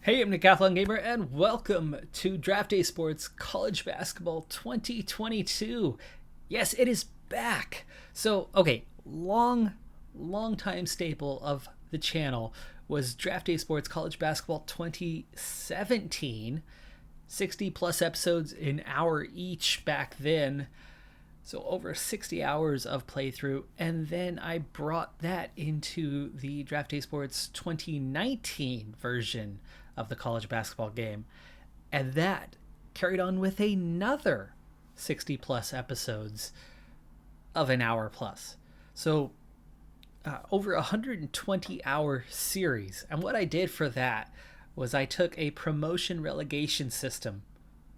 Hey, I'm Decathlon Gamer, and welcome to Draft Day Sports College Basketball 2022. Yes, it is back. So, okay, long time staple of the channel was Draft Day Sports College Basketball 2017. 60 plus episodes an hour each back then. So over 60 hours of playthrough, and then I brought that into the Draft Day Sports 2019 version of the college basketball game, and that carried on with another 60 plus episodes of an hour plus. So over 120 hour series. And what I did for that was I took a promotion relegation system,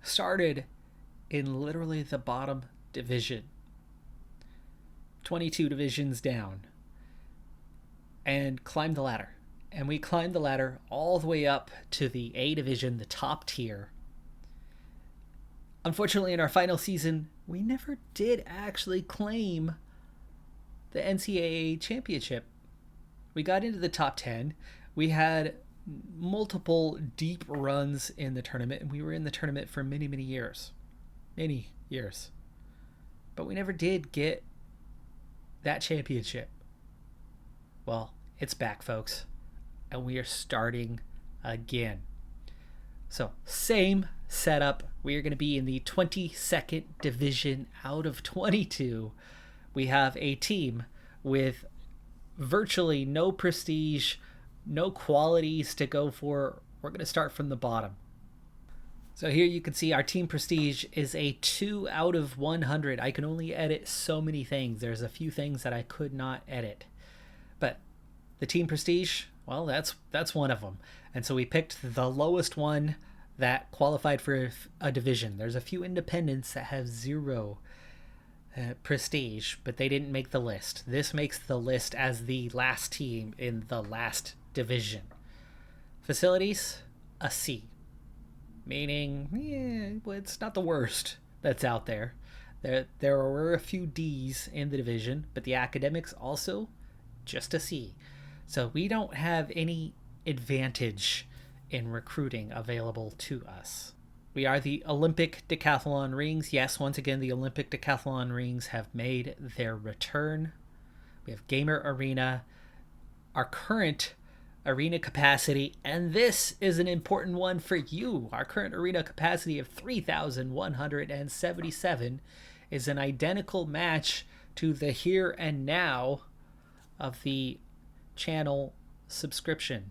started in literally the bottom division, 22 divisions down, and climbed the ladder. And we climbed the ladder all the way up to the A division, the top tier. Unfortunately, in our final season, we never did actually claim the NCAA Championship. We got into the top 10. We had multiple deep runs in the tournament, and we were in the tournament for many years. But we never did get that championship. Well, it's back, folks, and we are starting again. So, same setup. We are going to be in the 22nd division out of 22. We have a team with virtually no prestige, no qualities to go for. We're going to start from the bottom. So here you can see our team prestige is a 2 out of 100. I can only edit so many things. There's a few things that I could not edit. But the team prestige, well, that's one of them. And so we picked the lowest one that qualified for a division. There's a few independents that have 0 prestige, but they didn't make the list. This makes the list as the last team in the last division. Facilities, a C. Meaning, well, it's not the worst that's out there. There were a few D's in the division, but the academics also just a C. So we don't have any advantage in recruiting available to us. We are the Olympic Decathlon rings. Yes, once again, the Olympic Decathlon rings have made their return. We have Gamer Arena, our current arena capacity, and this is an important one for you. Our current arena capacity of 3,177 is an identical match to the here and now of the channel subscription.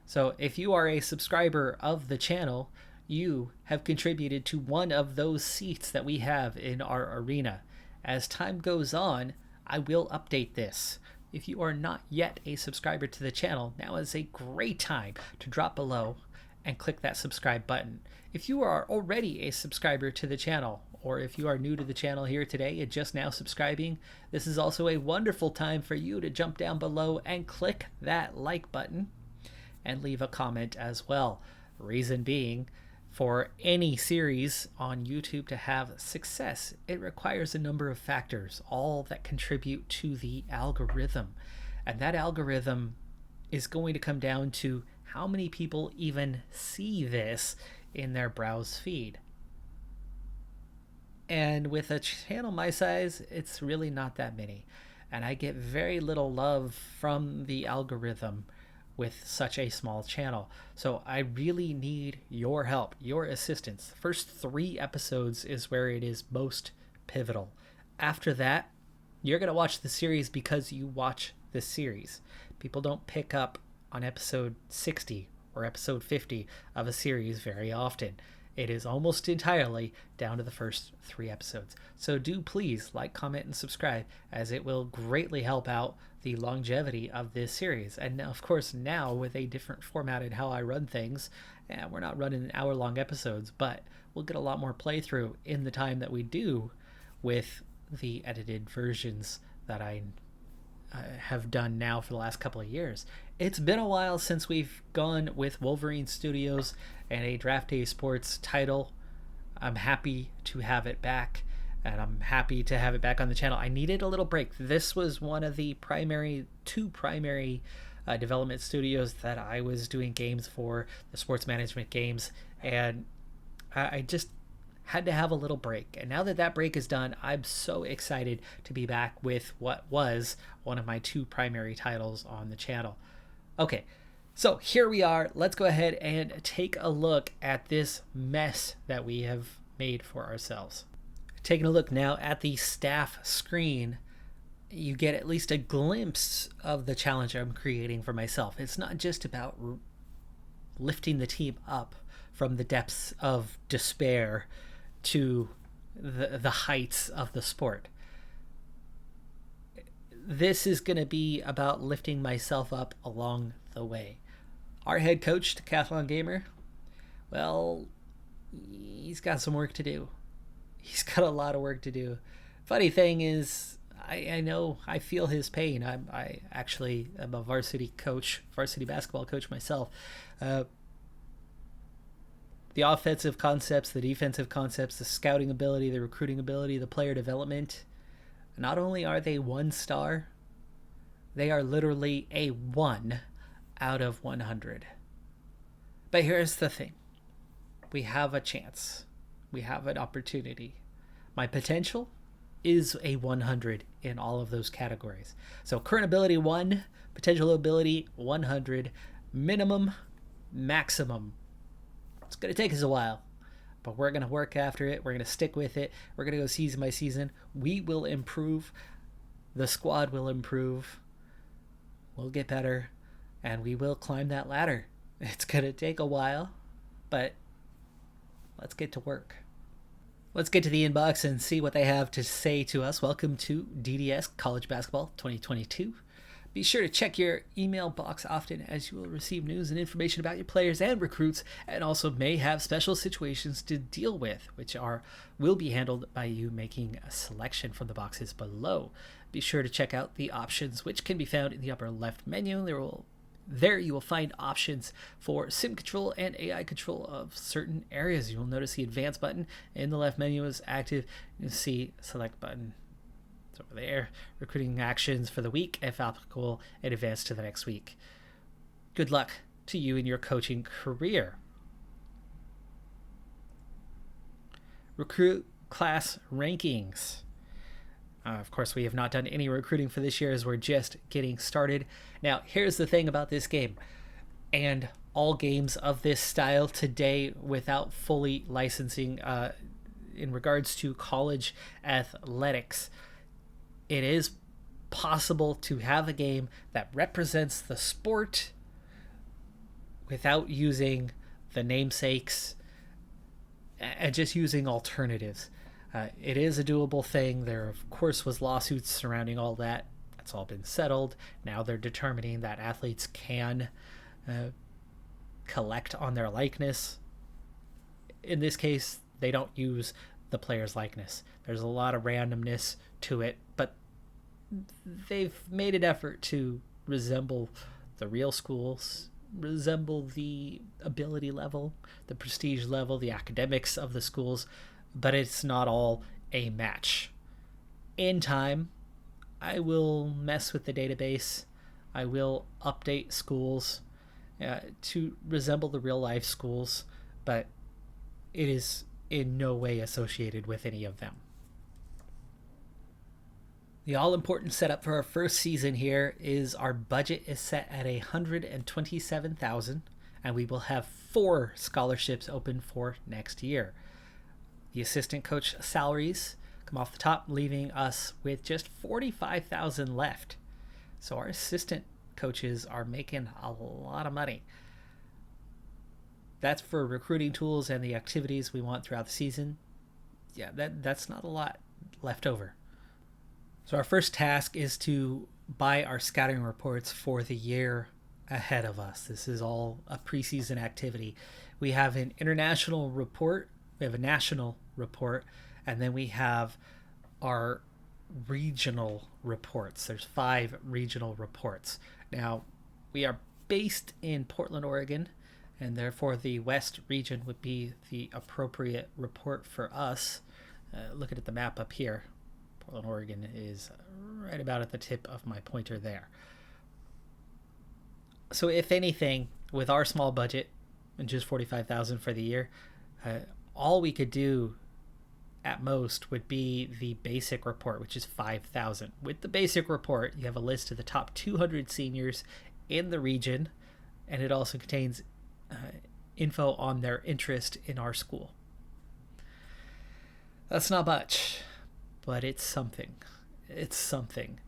So if you are a subscriber of the channel, you have contributed to one of those seats that we have in our arena. As time goes on, I will update this. If you are not yet a subscriber to the channel, now is a great time to drop below and click that subscribe button. If you are already a subscriber to the channel, or if you are new to the channel here today and just now subscribing, this is also a wonderful time for you to jump down below and click that like button and leave a comment as well. Reason being, for any series on YouTube to have success, it requires a number of factors, all that contribute to the algorithm. And that algorithm is going to come down to how many people even see this in their browse feed. And with a channel my size, it's really not that many. And I get very little love from the algorithm with such a small channel. So I really need your help, your assistance. The first 3 episodes is where it is most pivotal. After that, you're going to watch the series because you watch the series. People don't pick up on episode 60 or episode 50 of a series very often. It is almost entirely down to the first 3 episodes. So do please like, comment, and subscribe, as it will greatly help out the longevity of this series. And now, of course, now with a different format in how I run things, we're not running hour-long episodes, but we'll get a lot more playthrough in the time that we do with the edited versions that I have done now for the last couple of years. It's been a while since we've gone with Wolverine Studios and a Draft Day Sports title. I'm happy to have it back, and I'm happy to have it back on the channel. I needed a little break. This was one of the two primary development studios that I was doing games for, the sports management games, and I just had to have a little break. And now that that break is done, I'm so excited to be back with what was one of my two primary titles on the channel. Okay, so here we are. Let's go ahead and take a look at this mess that we have made for ourselves. Taking a look now at the staff screen, you get at least a glimpse of the challenge I'm creating for myself. It's not just about lifting the team up from the depths of despair to the heights of the sport. This is going to be about lifting myself up along the way. Our head coach, Decathlon Gamer, well, he's got some work to do. He's got a lot of work to do. Funny thing is, I know, I feel his pain. I actually am a varsity basketball coach myself. The offensive concepts, the defensive concepts, the scouting ability, the recruiting ability, the player development, not only are they 1 star, they are literally a 1 out of 100. But here's the thing. We have a chance. We have an opportunity. My potential is a 100 in all of those categories. So current ability 1, potential ability 100, minimum, maximum. It's going to take us a while, but we're going to work after it. We're going to stick with it. We're going to go season by season. We will improve. The squad will improve. We'll get better, and we will climb that ladder. It's going to take a while, but let's get to work. Let's get to the inbox and see what they have to say to us. Welcome to DDS College Basketball 2022. Be sure to check your email box often, as you will receive news and information about your players and recruits, and also may have special situations to deal with, which will be handled by you making a selection from the boxes below. Be sure to check out the options, which can be found in the upper left menu. There you will find options for sim control and AI control of certain areas. You will notice the advanced button in the left menu is active. You'll see select button over there, recruiting actions for the week, if applicable, and advance to the next week. Good luck to you in your coaching career. Recruit class rankings. Of course, we have not done any recruiting for this year, as we're just getting started. Now, here's the thing about this game, and all games of this style today without fully licensing in regards to college athletics. It is possible to have a game that represents the sport without using the namesakes and just using alternatives. It is a doable thing. There, of course, was lawsuits surrounding all that. That's all been settled. Now they're determining that athletes can collect on their likeness. In this case, they don't use the player's likeness. There's a lot of randomness to it, but they've made an effort to resemble the real schools, resemble the ability level, the prestige level, the academics of the schools, but it's not all a match. In time, I will mess with the database. I will update schools to resemble the real life schools, but it is in no way associated with any of them. The all-important setup for our first season here is our budget is set at $127,000, and we will have 4 scholarships open for next year. The assistant coach salaries come off the top, leaving us with just $45,000 left. So our assistant coaches are making a lot of money. That's for recruiting tools and the activities we want throughout the season. Yeah, that's not a lot left over. So our first task is to buy our scouting reports for the year ahead of us. This is all a preseason activity. We have an international report, we have a national report, and then we have our regional reports. There's 5 regional reports. Now, we are based in Portland, Oregon, and therefore the West region would be the appropriate report for us. Looking at the map up here, Portland, Oregon is right about at the tip of my pointer there. So if anything, with our small budget and just 45,000 for the year, all we could do at most would be the basic report, which is 5,000. With the basic report, you have a list of the top 200 seniors in the region, and it also contains info on their interest in our school. That's not much, but it's something. It's something.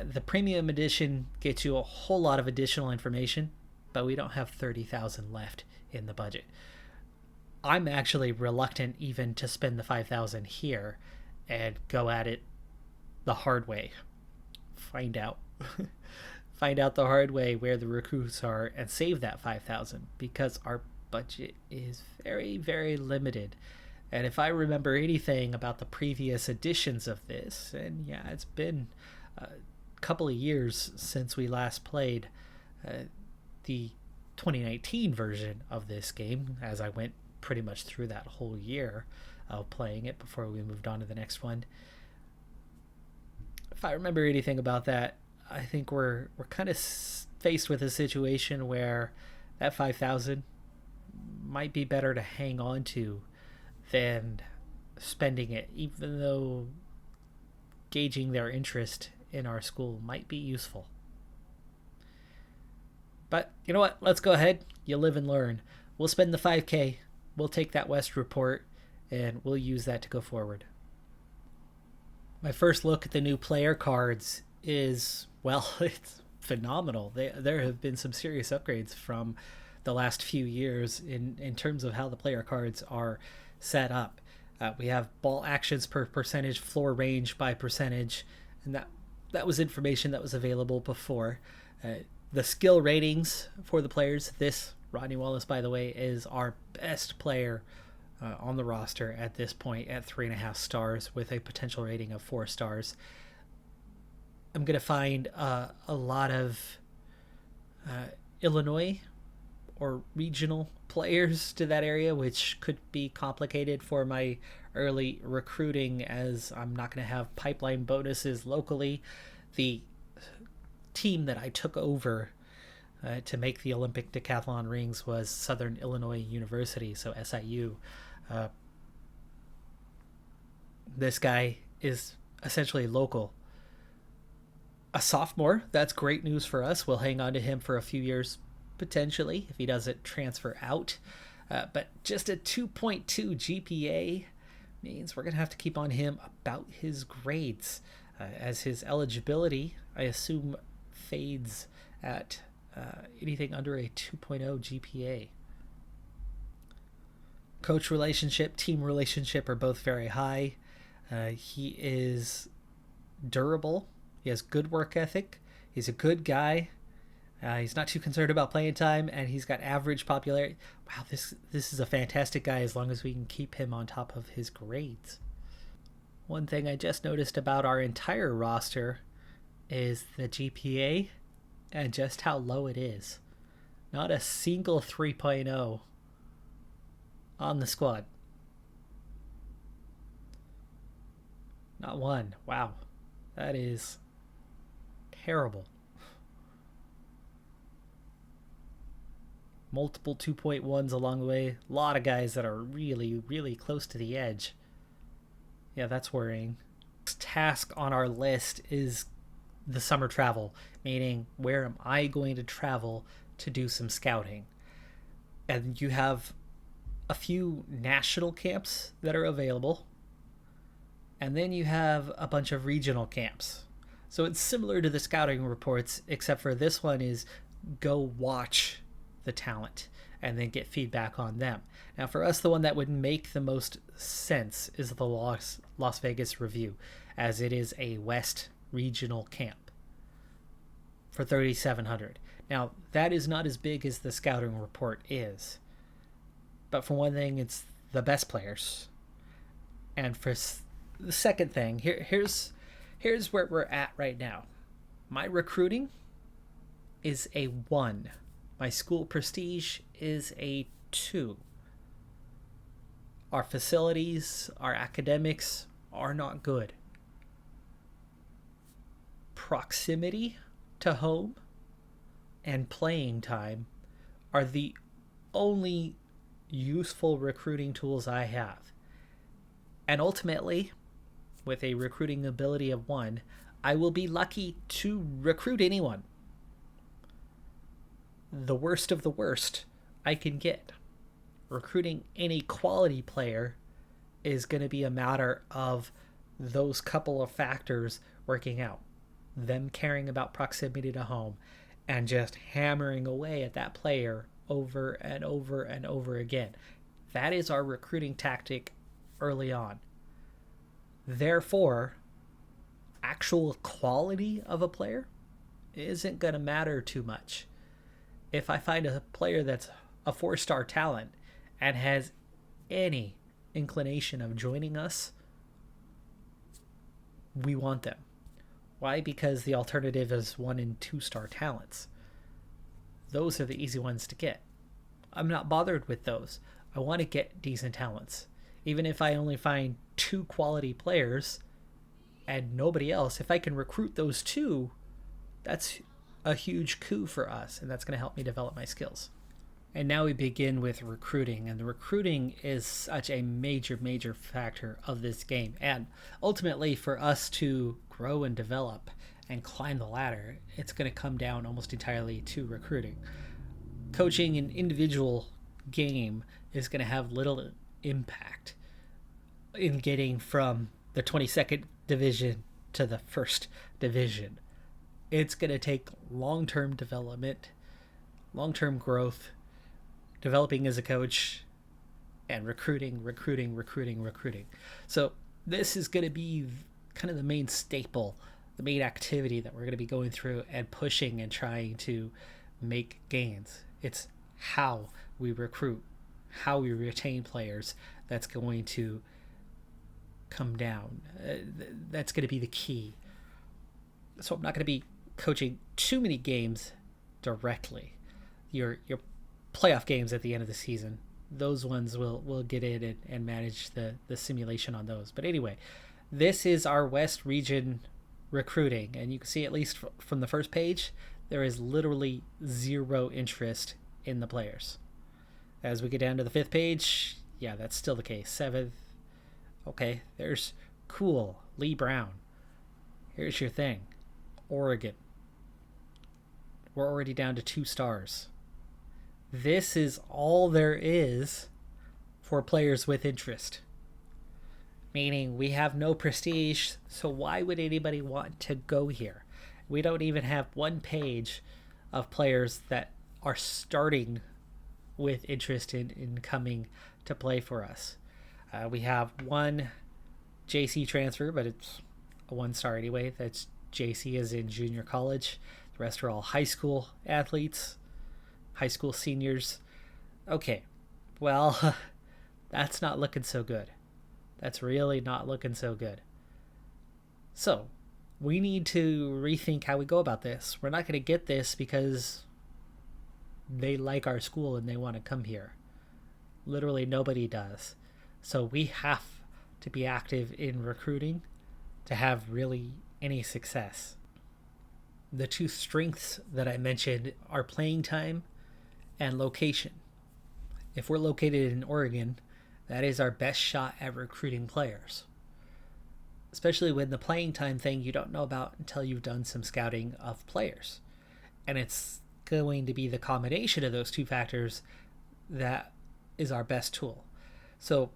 The premium edition gets you a whole lot of additional information, but we don't have 30,000 left in the budget. I'm actually reluctant even to spend the 5,000 here and go at it the hard way. Find out. Find out the hard way where the recruits are and save that 5,000, because our budget is very, very limited. And if I remember anything about the previous editions of this, and yeah, it's been a couple of years since we last played the 2019 version of this game, as I went pretty much through that whole year of playing it before we moved on to the next one. If I remember anything about that, I think we're kind of faced with a situation where that 5,000 might be better to hang on to than spending it, even though gauging their interest in our school might be useful. But you know what? Let's go ahead. You live and learn. We'll spend the 5K. We'll take that West report and we'll use that to go forward. My first look at the new player cards is, well, it's phenomenal. There have been some serious upgrades from the last few years in terms of how the player cards are set up. We have ball actions per percentage, floor range by percentage, and that was information that was available before. The skill ratings for the players. This, Rodney Wallace, by the way, is our best player on the roster at this point at 3.5 stars with a potential rating of 4 stars. I'm going to find a lot of Illinois or regional players to that area, which could be complicated for my early recruiting, as I'm not going to have pipeline bonuses locally. The team that I took over to make the Olympic Decathlon rings was Southern Illinois University, so SIU. This guy is essentially local. A sophomore, that's great news for us. We'll hang on to him for a few years, potentially, if he doesn't transfer out. But just a 2.2 GPA means we're going to have to keep on him about his grades, as his eligibility, I assume, fades at anything under a 2.0 GPA. Coach relationship, team relationship are both very high. He is durable. He has good work ethic. He's a good guy. He's not too concerned about playing time, and he's got average popularity. Wow, this is a fantastic guy as long as we can keep him on top of his grades. One thing I just noticed about our entire roster is the GPA and just how low it is. Not a single 3.0 on the squad. Not one. Wow. That is terrible. Multiple 2.1s along the way. A lot of guys that are really, really close to the edge. Yeah, that's worrying. Next task on our list is the summer travel, meaning where am I going to travel to do some scouting? And you have a few national camps that are available, and then you have a bunch of regional camps. So it's similar to the scouting reports, except for this one is go watch the talent and then get feedback on them. Now for us, the one that would make the most sense is the Las Vegas Review, as it is a West regional camp for 3,700. Now that is not as big as the scouting report is, but for one thing, it's the best players. And for the second thing, here's where we're at right now. My recruiting is a 1. My school prestige is a 2. Our facilities, our academics are not good. Proximity to home and playing time are the only useful recruiting tools I have. And ultimately, with a recruiting ability of 1, I will be lucky to recruit anyone. The worst of the worst I can get. Recruiting any quality player is going to be a matter of those couple of factors working out. Them caring about proximity to home and just hammering away at that player over and over and over again. That is our recruiting tactic early on. Therefore, actual quality of a player isn't going to matter too much. If I find a player that's a 4-star talent and has any inclination of joining us, we want them. Why? Because the alternative is 1 and 2-star talents. Those are the easy ones to get. I'm not bothered with those. I want to get decent talents. Even if I only find 2 quality players and nobody else, if I can recruit those 2, that's a huge coup for us, and that's going to help me develop my skills. And now we begin with recruiting, and the recruiting is such a major, major factor of this game. And ultimately, for us to grow and develop and climb the ladder, it's going to come down almost entirely to recruiting. Coaching an individual game is going to have little impact in getting from the 22nd division to the 1st division. It's going to take long-term development, long-term growth, developing as a coach, and recruiting. So this is going to be kind of the main staple, the main activity that we're going to be going through and pushing and trying to make gains. It's how we recruit, how we retain players that's going to come down. That's going to be the key. So I'm not going to be coaching too many games directly. Your playoff games at the end of the season, those ones will get in and manage the simulation on those. But anyway, this is our West region recruiting, and you can see, at least from the first page, there is literally 0 interest in the players. As we get down to the 5th page, yeah, that's still the case. 7th, okay, there's cool Lee Brown. Here's your thing, Oregon. We're already down to 2 stars. This is all there is for players with interest. Meaning we have no prestige, so why would anybody want to go here? We don't even have 1 page of players that are starting with interest in coming to play for us. We have 1 JC transfer, but it's a 1-star anyway. That's JC as in junior college. The rest are all high school athletes, high school seniors. Okay, well, that's not looking so good. That's really not looking so good. So we need to rethink how we go about this. We're not going to get this because they like our school and they want to come here. Literally nobody does. So we have to be active in recruiting to have really any success. The 2 strengths that I mentioned are playing time and location. If we're located in Oregon, that is our best shot at recruiting players. Especially when the playing time thing you don't know about until you've done some scouting of players. And it's going to be the combination of those 2 factors that is our best tool. So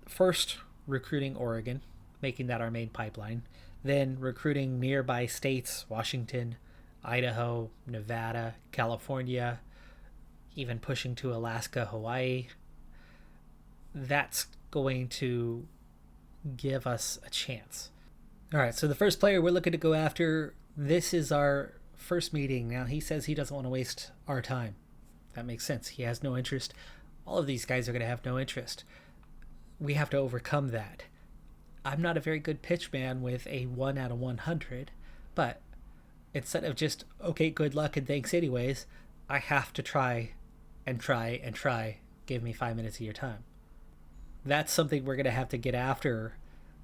first, recruiting Oregon, making that our main pipeline. Then recruiting nearby states, Washington, Idaho, Nevada, California, even pushing to Alaska, Hawaii. That's going to give us a chance. All right, so the first player we're looking to go after, this is our first meeting. Now, he says he doesn't want to waste our time. That makes sense. He has no interest. All of these guys are going to have no interest. We have to overcome that. I'm not a very good pitch man with a 1 out of 100, but instead of just, okay, good luck and thanks anyways, I have to try and try and try. Give me 5 minutes of your time. That's something we're going to have to get after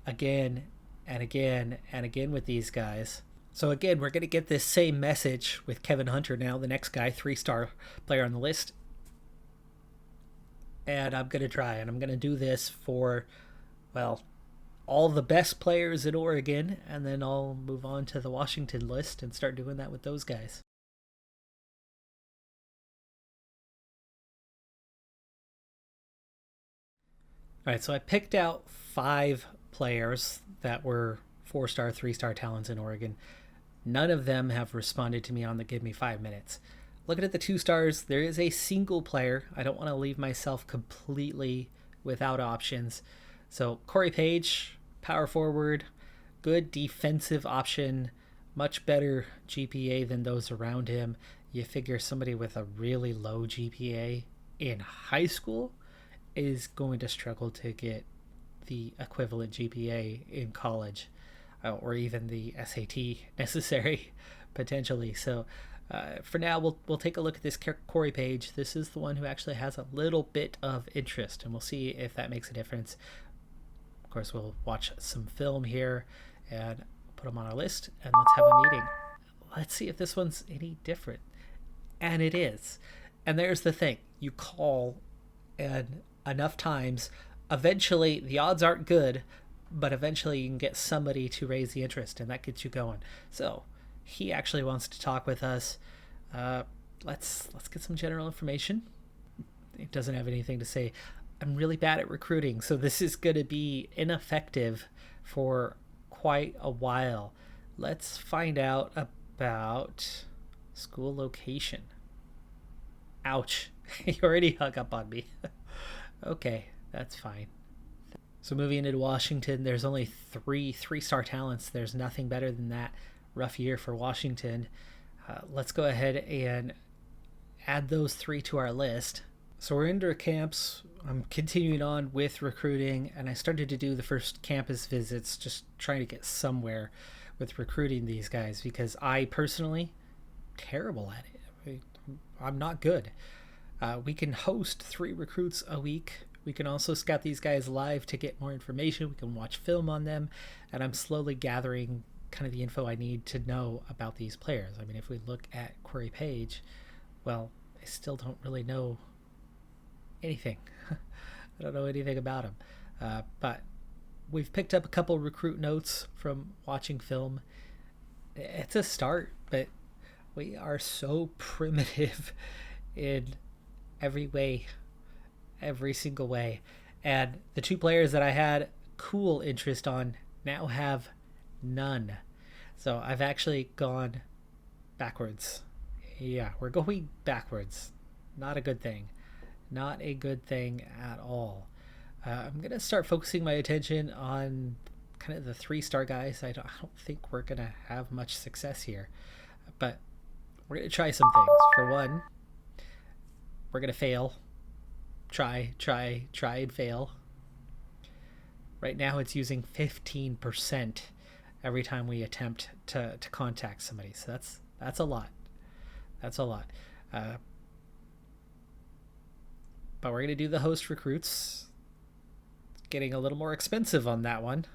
again and again and again with these guys. So again, we're going to get this same message with Kevin Hunter now, the next guy, 3-star player on the list. And I'm going to try, and I'm going to do this for, well, all the best players in Oregon, and then I'll move on to the Washington list and start doing that with those guys. All right, so I picked out 5 players that were 4-star, 3-star talents in Oregon. None of them have responded to me on the Give Me 5 Minutes. Looking at the 2 stars, there is a single player. I don't want to leave myself completely without options. So Corey Page, power forward, good defensive option, much better GPA than those around him. You figure somebody with a really low GPA in high school is going to struggle to get the equivalent GPA in college, or even the SAT necessary potentially. So for now, we'll take a look at this Corey Page. This is the one who actually has a little bit of interest, and we'll see if that makes a difference. Of course, we'll watch some film here and put them on our list, and let's have a meeting. Let's see if this one's any different. And it is. And there's the thing. You call, and enough times, eventually the odds aren't good, but eventually you can get somebody to raise the interest, and that gets you going. So he actually wants to talk with us. Let's get some general information. He doesn't have anything to say. I'm really bad at recruiting, so this is going to be ineffective for quite a while. Let's find out about school location. Ouch. He already hung up on me. Okay, that's fine. So moving into Washington, there's only 3-star talents. There's nothing better than that. Rough year for Washington. Let's go ahead and add those 3 to our list. So we're into camps. I'm continuing on with recruiting, and I started to do the first campus visits, just trying to get somewhere with recruiting these guys, because I personally, terrible at it. I'm not good. We can host 3 recruits a week. We can also scout these guys live to get more information. We can watch film on them, and I'm slowly gathering kind of the info I need to know about these players. I mean, if we look at Corey Page, well, I still don't really know anything. I don't know anything about him. But we've picked up a couple recruit notes from watching film. It's a start, but we are so primitive in every way, every single way. And the 2 players that I had cool interest on now have none. So I've actually gone backwards. Yeah, we're going backwards. Not a good thing. Not a good thing at all. I'm going to start focusing my attention on kind of the 3-star guys. I don't think we're going to have much success here. But we're going to try some things. For one, we're going to fail. Try and fail. Right now it's using 15% every time we attempt to contact somebody. So that's a lot. That's a lot. But we're going to do the host recruits. It's getting a little more expensive on that one.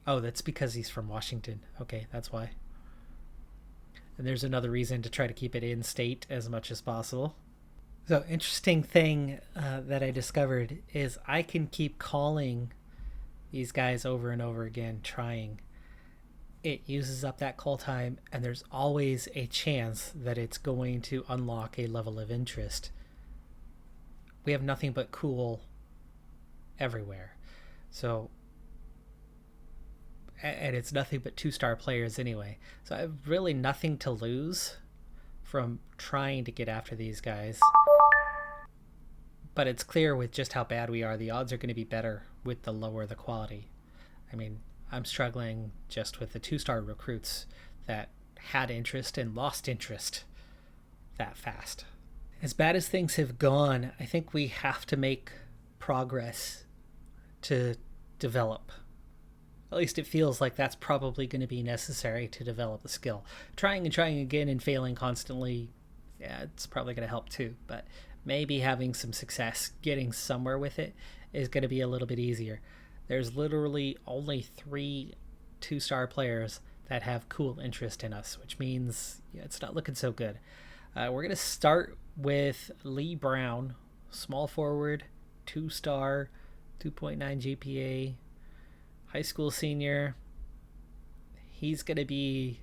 Oh, that's because he's from Washington. Okay, that's why. And there's another reason to try to keep it in state as much as possible. So interesting thing that I discovered is I can keep calling these guys over and over again, trying. It uses up that call time, and there's always a chance that it's going to unlock a level of interest. We have nothing but cool everywhere. So, and it's nothing but 2-star players anyway. So I have really nothing to lose from trying to get after these guys. But it's clear with just how bad we are, the odds are going to be better with the lower the quality. I mean, I'm struggling just with the 2-star recruits that had interest and lost interest that fast. As bad as things have gone, I think we have to make progress to develop. At least it feels like that's probably going to be necessary to develop the skill. Trying and trying again and failing constantly, yeah, it's probably going to help too. But maybe having some success, getting somewhere with it, is going to be a little bit easier. There's literally only 3 2-star players that have cool interest in us, which means it's not looking so good. We're going to start with Lee Brown, small forward, 2-star, 2.9 GPA, high school senior. He's going to be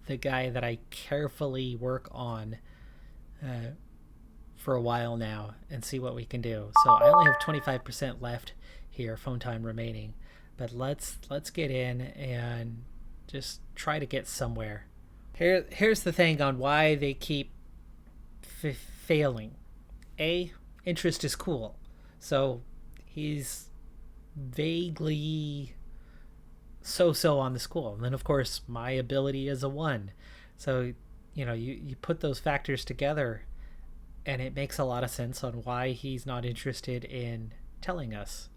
the guy that I carefully work on for a while now and see what we can do. So I only have 25% left here, phone time remaining, but let's get in and just try to get somewhere. Here's the thing on why they keep failing. Interest is cool, so he's vaguely so on the school, and then of course my ability is a 1. So you put those factors together and it makes a lot of sense on why he's not interested in telling us.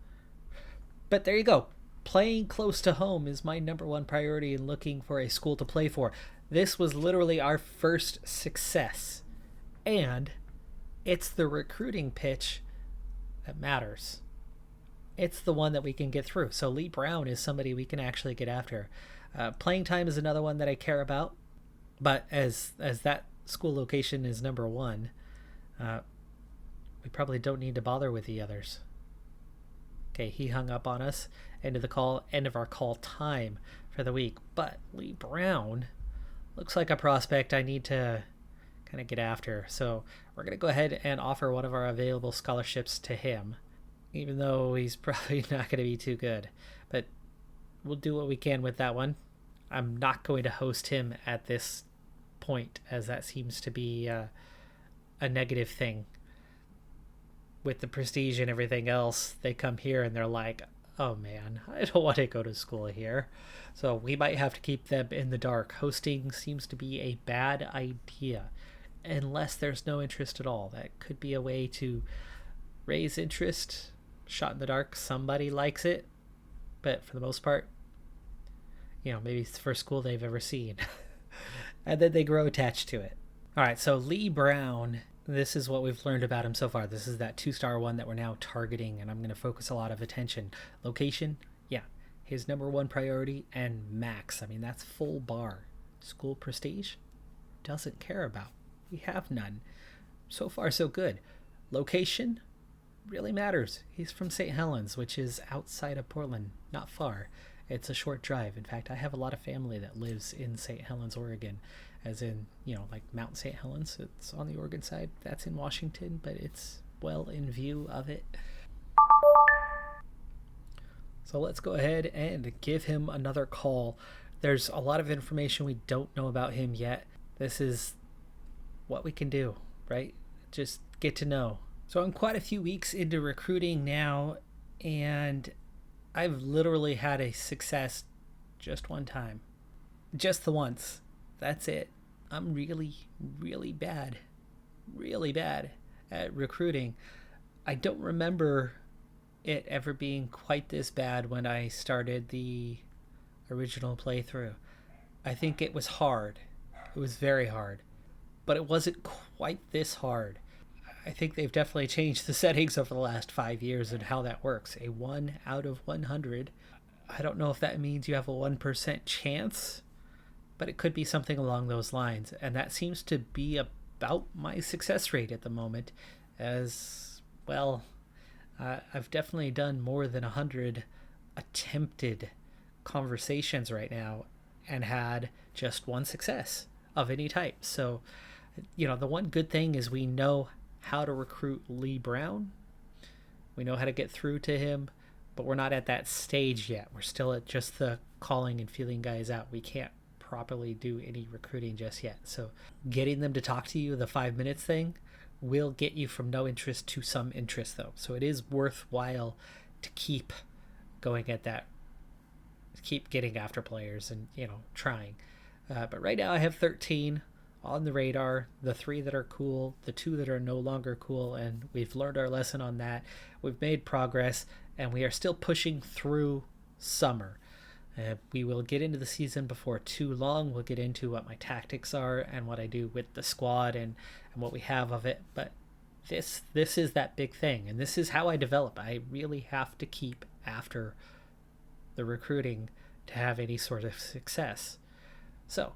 But there you go. Playing close to home is my number one priority in looking for a school to play for. This was literally our first success, and it's the recruiting pitch that matters. It's the one that we can get through. So Lee Brown is somebody we can actually get after. Playing time is another one that I care about, but as that school location is number 1, we probably don't need to bother with the others. Okay, he hung up on us. End of our call time for the week. But Lee Brown looks like a prospect I need to kind of get after. So we're going to go ahead and offer one of our available scholarships to him, even though he's probably not going to be too good. But we'll do what we can with that one. I'm not going to host him at this point, as that seems to be a negative thing. With the prestige and everything else, they come here and they're like, oh man, I don't want to go to school here. So we might have to keep them in the dark. Hosting seems to be a bad idea, unless there's no interest at all. That could be a way to raise interest. Shot in the dark, somebody likes it, but for the most part, maybe it's the first school they've ever seen. And then they grow attached to it. All right, so Lee Brown, this is what we've learned about him so far. This is that 2-star one that we're now targeting, and I'm going to focus a lot of attention. Location, his number 1 priority, and max. I mean, that's full bar. School prestige, doesn't care about. We have none. So far, so good. Location really matters. He's from St. Helens, which is outside of Portland, not far. It's a short drive. In fact, I have a lot of family that lives in St. Helens, Oregon, as in, like Mount St. Helens. It's on the Oregon side. That's in Washington, but it's well in view of it. So let's go ahead and give him another call. There's a lot of information we don't know about him yet. This is what we can do, right? Just get to know. So I'm quite a few weeks into recruiting now, and I've literally had a success just one time. Just the once. That's it. I'm really, really bad at recruiting. I don't remember it ever being quite this bad when I started the original playthrough. I think it was hard. It was very hard. But it wasn't quite this hard. I think they've definitely changed the settings over the last 5 years and how that works. A 1 out of 100. I don't know if that means you have a 1% chance, but it could be something along those lines. And that seems to be about my success rate at the moment, as well. I've definitely done more than 100 attempted conversations right now and had just one success of any type. So, the one good thing is we know how to recruit Lee Brown. We know how to get through to him, but we're not at that stage yet. We're still at just the calling and feeling guys out. We can't properly do any recruiting just yet. So getting them to talk to you, the 5 minutes thing, will get you from no interest to some interest, though. So it is worthwhile to keep going at that, keep getting after players and, trying. But right now I have 13 on the radar, the 3 that are cool, the 2 that are no longer cool, and we've learned our lesson on that. We've made progress, and we are still pushing through summer. We will get into the season before too long. We'll get into what my tactics are and what I do with the squad and what we have of it. But this is that big thing, and this is how I develop. I really have to keep after the recruiting to have any sort of success. So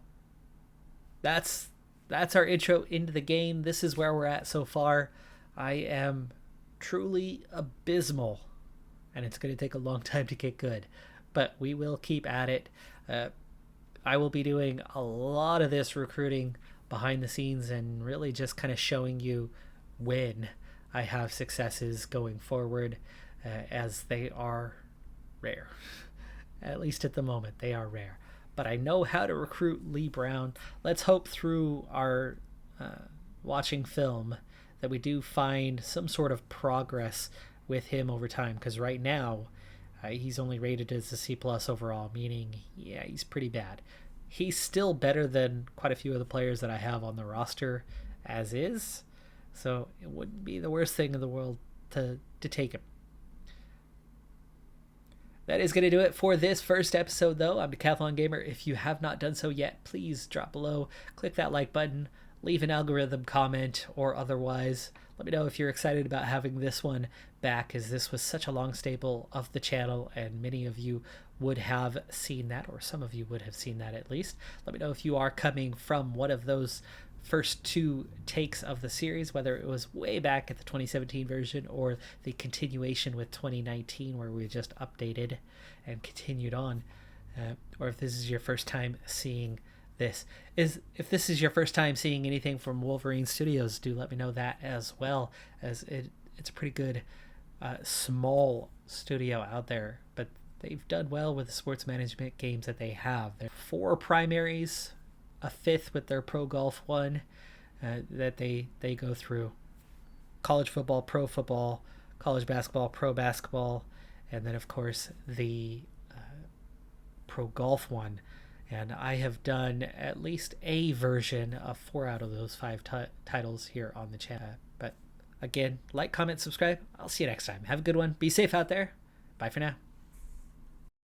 that's our intro into the game. This is where we're at so far. I am truly abysmal, and it's going to take a long time to get good, but we will keep at it. I will be doing a lot of this recruiting behind the scenes and really just kind of showing you when I have successes going forward, as they are rare. At least at the moment, they are rare. But I know how to recruit Lee Brown. Let's hope through our watching film that we do find some sort of progress with him over time, because right now he's only rated as a C+ overall, meaning, yeah, he's pretty bad. He's still better than quite a few of the players that I have on the roster as is, so it wouldn't be the worst thing in the world to take him. That is going to do it for this first episode, though. I'm Decathlon Gamer. If you have not done so yet, please drop below, click that like button, leave an algorithm comment, or otherwise let me know if you're excited about having this one back, as this was such a long staple of the channel and many of you would have seen that, or some of you would have seen that at least. Let me know if you are coming from one of those first two takes of the series, whether it was way back at the 2017 version or the continuation with 2019 where we just updated and continued on, or if this is your first time seeing this. If this is your first time seeing anything from Wolverine Studios, do let me know that as well, as it's a pretty good small studio out there, but they've done well with the sports management games that they have. There are 4 primaries, a 5th with their pro golf one that they go through: college football, pro football, college basketball, pro basketball, and then of course the pro golf one. And I have done at least a version of 4 out of those 5 titles here on the channel. But again, like, comment, subscribe. I'll see you next time. Have a good one. Be safe out there. Bye for now.